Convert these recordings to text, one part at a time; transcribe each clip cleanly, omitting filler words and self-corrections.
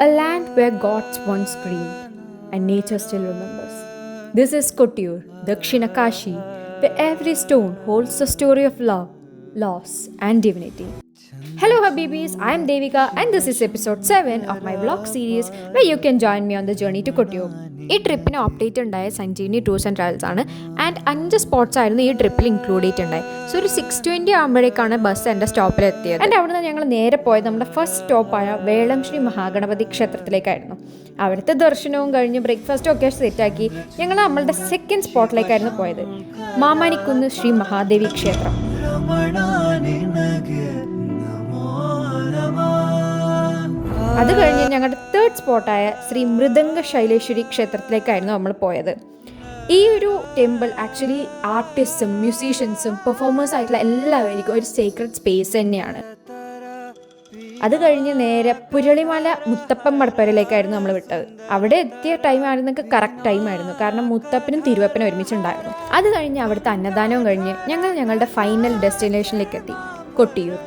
a land where gods once screamed and nature still remembers. This is Kottayur, Dakshina Kashi, where every stone holds the story of love, loss, and divinity. Hello Habibis, I am Devika and this is episode 7 of my vlog series where you can join me on the journey to Kottayur. ഈ ട്രിപ്പിന് ഓപ്ഡേറ്റ് ഉണ്ടായ Sanjeevani tours and travels ആണ് and 5 spots ആയിരുന്നു ഈ ട്രിപ്പിൽ include ചെയ്തിട്ടുണ്ടായി. So ഒരു 6:20 ആകുമ്പോഴേക്കാണ് bus എൻ്റെ സ്റ്റോപ്പിൽ എത്തിയത്. ആൻഡ് അവിടെ നിന്ന് ഞങ്ങൾ നേരെ പോയത് നമ്മുടെ ഫസ്റ്റ് സ്റ്റോപ്പായ വേളം ശ്രീ മഹാഗണപതി ക്ഷേത്രത്തിലേക്കായിരുന്നു. അവിടുത്തെ ദർശനവും കഴിഞ്ഞ് ബ്രേക്ക്ഫാസ്റ്റും ഒക്കെ സെറ്റാക്കി ഞങ്ങൾ നമ്മളുടെ സെക്കൻഡ് സ്പോട്ടിലേക്കായിരുന്നു പോയത്, മാമാനിക്കുന്ന് ശ്രീ മഹാദേവി ക്ഷേത്രം. അത് കഴിഞ്ഞ് ഞങ്ങളുടെ തേർഡ് സ്പോട്ടായ ശ്രീ മൃദംഗ ശൈലേശ്വരി ക്ഷേത്രത്തിലേക്കായിരുന്നു നമ്മൾ പോയത്. ഈ ഒരു ടെമ്പിൾ ആക്ച്വലി ആർട്ടിസ്റ്റും മ്യൂസീഷ്യൻസും പെർഫോമേഴ്സ് ആയിട്ടുള്ള എല്ലാവർക്കും ഒരു സീക്രട്ട് സ്പേസ് തന്നെയാണ്. അത് കഴിഞ്ഞ് നേരെ പുരളിമല മുത്തപ്പൻ മടപ്പരയിലേക്കായിരുന്നു നമ്മൾ വിട്ടത്. അവിടെ എത്തിയ ടൈമായിരുന്നൊക്കെ കറക്റ്റ് ടൈമായിരുന്നു, കാരണം മുത്തപ്പനും തിരുവപ്പനും ഒരുമിച്ചുണ്ടായിരുന്നു. അത് കഴിഞ്ഞ് അവിടുത്തെ അന്നദാനവും കഴിഞ്ഞ് ഞങ്ങൾ ഞങ്ങളുടെ ഫൈനൽ ഡെസ്റ്റിനേഷനിലേക്ക് എത്തി, കൊട്ടിയൂർ.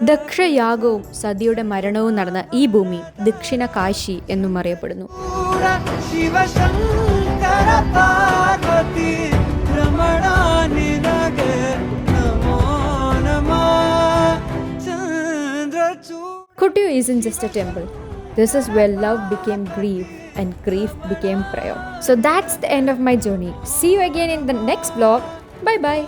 ദക്ഷയാഗവും സതിയുടെ മരണവും നടന്ന ഈ ഭൂമി ദക്ഷിണ കാശി എന്നും അറിയപ്പെടുന്നു. Kottayur isn't just a temple. This is where love became grief and grief became prayer. So that's the end of my journey. See you again in the next vlog. Bye bye.